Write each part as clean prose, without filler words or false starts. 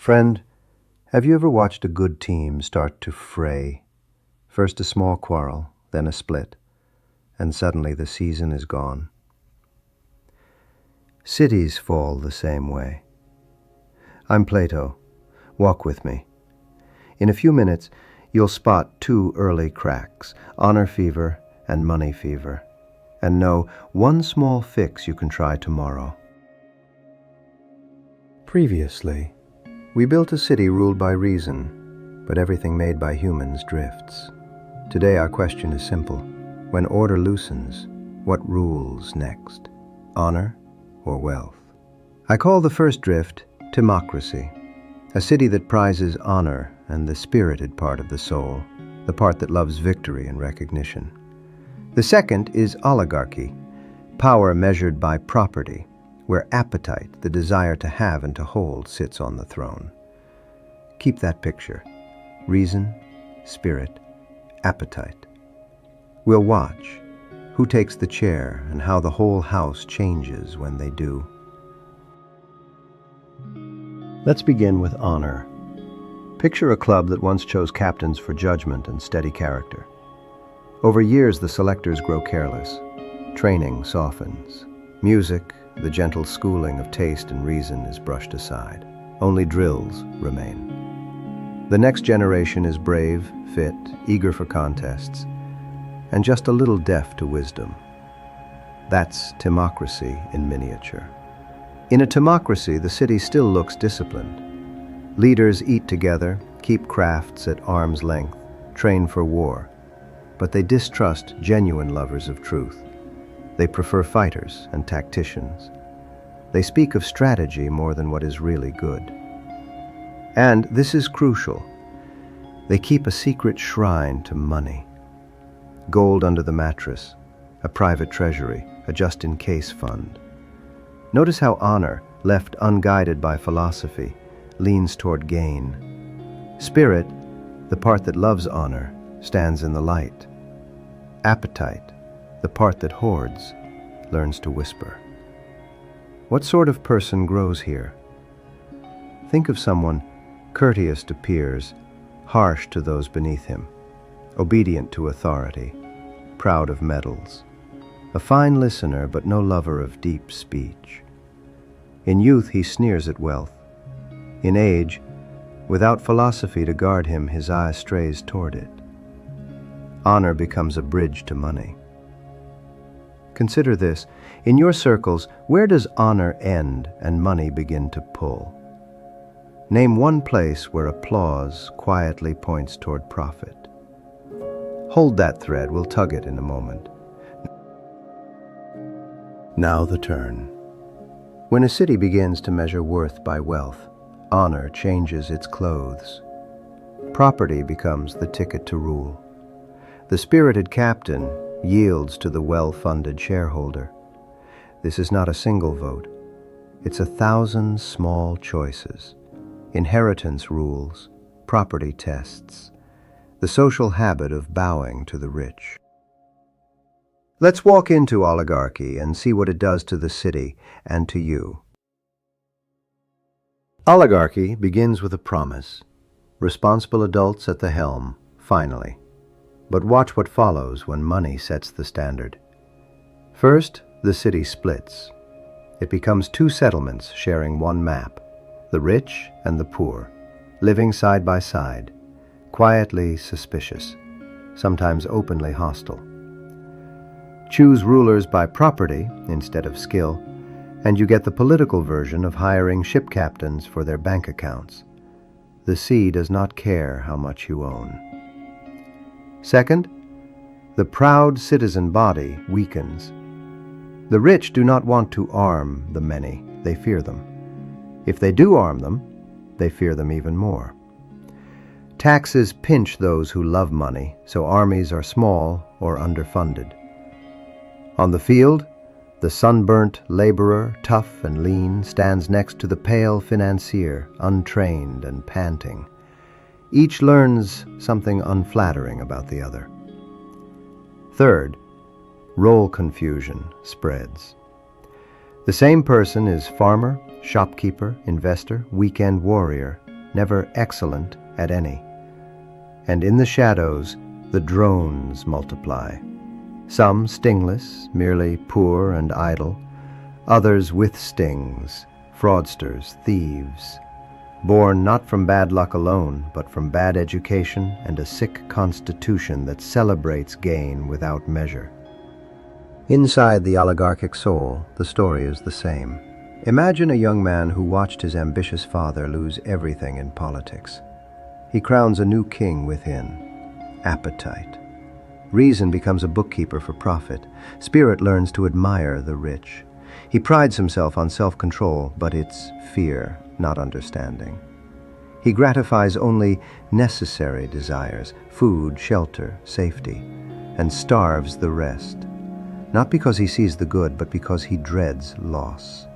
Friend, have you ever watched a good team start to fray? First a small quarrel, then a split, and suddenly the season is gone. Cities fall the same way. I'm Plato. Walk with me. In a few minutes, you'll spot two early cracks, honor fever and money fever, and know one small fix you can try tomorrow. Previously, we built a city ruled by reason, but everything made by humans drifts. Today our question is simple. When order loosens, what rules next? Honor or wealth? I call the first drift Timocracy, a city that prizes honor and the spirited part of the soul, the part that loves victory and recognition. The second is Oligarchy, power measured by property, where appetite, the desire to have and to hold, sits on the throne. Keep that picture. Reason, spirit, appetite. We'll watch who takes the chair and how the whole house changes when they do. Let's begin with honor. Picture a club that once chose captains for judgment and steady character. Over years, the selectors grow careless. Training softens. Music, the gentle schooling of taste and reason, is brushed aside. Only drills remain. The next generation is brave, fit, eager for contests, and just a little deaf to wisdom. That's Timocracy in miniature. In a Timocracy, the city still looks disciplined. Leaders eat together, keep crafts at arm's length, train for war, but they distrust genuine lovers of truth. They prefer fighters and tacticians. They speak of strategy more than what is really good. And this is crucial. They keep a secret shrine to money. Gold under the mattress, a private treasury, a just-in-case fund. Notice how honor, left unguided by philosophy, leans toward gain. Spirit, the part that loves honor, stands in the light. Appetite, the part that hoards, learns to whisper. What sort of person grows here? Think of someone courteous to peers, harsh to those beneath him, obedient to authority, proud of medals, a fine listener but no lover of deep speech. In youth he sneers at wealth. In age, without philosophy to guard him, his eye strays toward it. Honor becomes a bridge to money. Consider this. In your circles, where does honor end and money begin to pull? Name one place where applause quietly points toward profit. Hold that thread, we'll tug it in a moment. Now the turn. When a city begins to measure worth by wealth, honor changes its clothes. Property becomes the ticket to rule. The spirited captain yields to the well-funded shareholder. This is not a single vote. It's 1,000 small choices. Inheritance rules, property tests, the social habit of bowing to the rich. Let's walk into Oligarchy and see what it does to the city and to you. Oligarchy begins with a promise. Responsible adults at the helm, finally. But watch what follows when money sets the standard. First, the city splits. It becomes two settlements sharing one map, the rich and the poor, living side by side, quietly suspicious, sometimes openly hostile. Choose rulers by property instead of skill, and you get the political version of hiring ship captains for their bank accounts. The sea does not care how much you own. Second, the proud citizen body weakens. The rich do not want to arm the many, they fear them. If they do arm them, they fear them even more. Taxes pinch those who love money, so armies are small or underfunded. On the field, the sunburnt laborer, tough and lean, stands next to the pale financier, untrained and panting. Each learns something unflattering about the other. Third, role confusion spreads. The same person is farmer, shopkeeper, investor, weekend warrior, never excellent at any. And in the shadows, the drones multiply. Some stingless, merely poor and idle, others with stings, fraudsters, thieves, born not from bad luck alone, but from bad education and a sick constitution that celebrates gain without measure. Inside the oligarchic soul, the story is the same. Imagine a young man who watched his ambitious father lose everything in politics. He crowns a new king within: appetite. Reason becomes a bookkeeper for profit. Spirit learns to admire the rich. He prides himself on self-control, but it's fear, not understanding. He gratifies only necessary desires: food, shelter, safety, and starves the rest. Not because he sees the good, but because he dreads loss.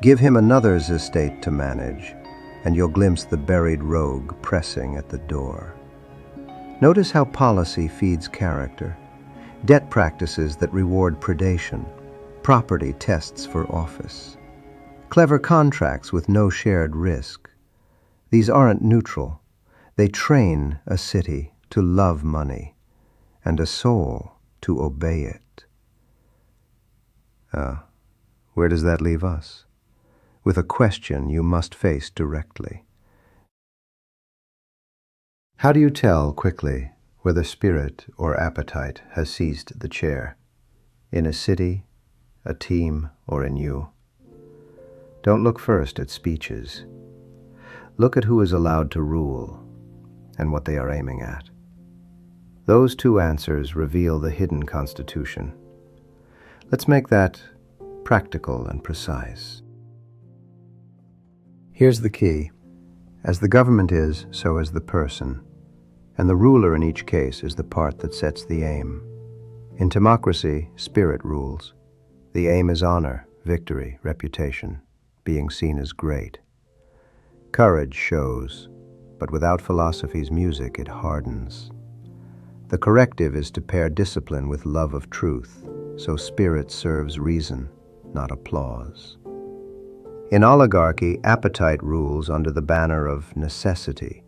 Give him another's estate to manage, and you'll glimpse the buried rogue pressing at the door. Notice how policy feeds character. Debt practices that reward predation. Property tests for office. Clever contracts with no shared risk. These aren't neutral. They train a city to love money, and a soul to obey it. Where does that leave us? With a question you must face directly. How do you tell quickly whether spirit or appetite has seized the chair? In a city, a team, or in you? Don't look first at speeches. Look at who is allowed to rule and what they are aiming at. Those two answers reveal the hidden constitution. Let's make that practical and precise. Here's the key. As the government is, so is the person, and the ruler in each case is the part that sets the aim. In Timocracy, spirit rules. The aim is honor, victory, reputation, being seen as great. Courage shows, but without philosophy's music it hardens. The corrective is to pair discipline with love of truth, so spirit serves reason, not applause. In oligarchy, appetite rules under the banner of necessity.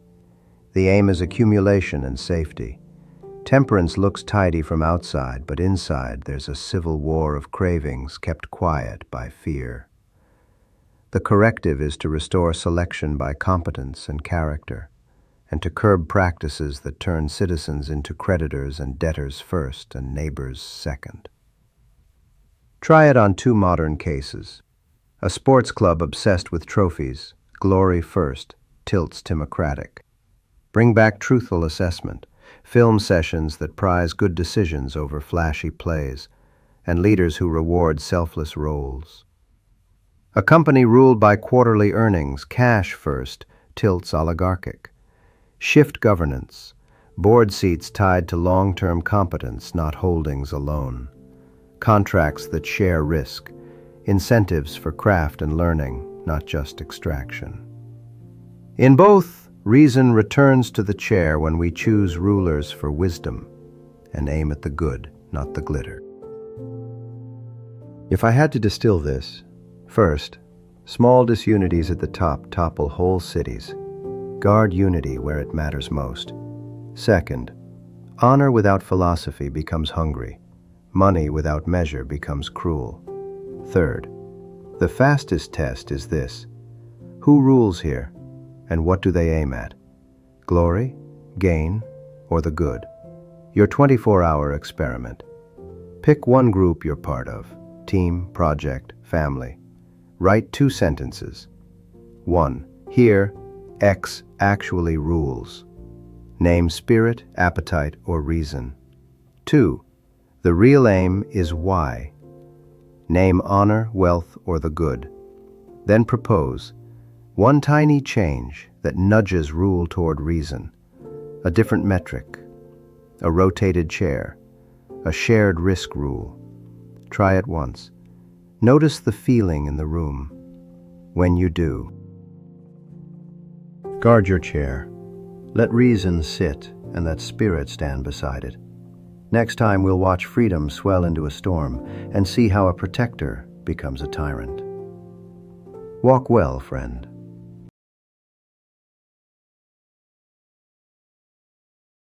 The aim is accumulation and safety. Temperance looks tidy from outside, but inside there's a civil war of cravings kept quiet by fear. The corrective is to restore selection by competence and character, and to curb practices that turn citizens into creditors and debtors first and neighbors second. Try it on two modern cases. A sports club obsessed with trophies, glory first, tilts timocratic. Bring back truthful assessment, film sessions that prize good decisions over flashy plays, and leaders who reward selfless roles. A company ruled by quarterly earnings, cash first, tilts oligarchic. Shift governance, board seats tied to long-term competence, not holdings alone. Contracts that share risk, incentives for craft and learning, not just extraction. In both, reason returns to the chair when we choose rulers for wisdom and aim at the good, not the glitter. If I had to distill this, first, small disunities at the top topple whole cities. Guard unity where it matters most. Second, honor without philosophy becomes hungry. Money without measure becomes cruel. Third, the fastest test is this: who rules here, and what do they aim at? Glory, gain, or the good? Your 24-hour experiment. Pick one group you're part of: team, project, family. Write 2 sentences. 1. Here, X actually rules. Name spirit, appetite, or reason. 2. The real aim is Y. Name honor, wealth, or the good. Then propose one tiny change that nudges rule toward reason. A different metric, a rotated chair, a shared risk rule. Try it once. Notice the feeling in the room. When you do, guard your chair. Let reason sit and let spirit stand beside it. Next time we'll watch freedom swell into a storm and see how a protector becomes a tyrant. Walk well, friend.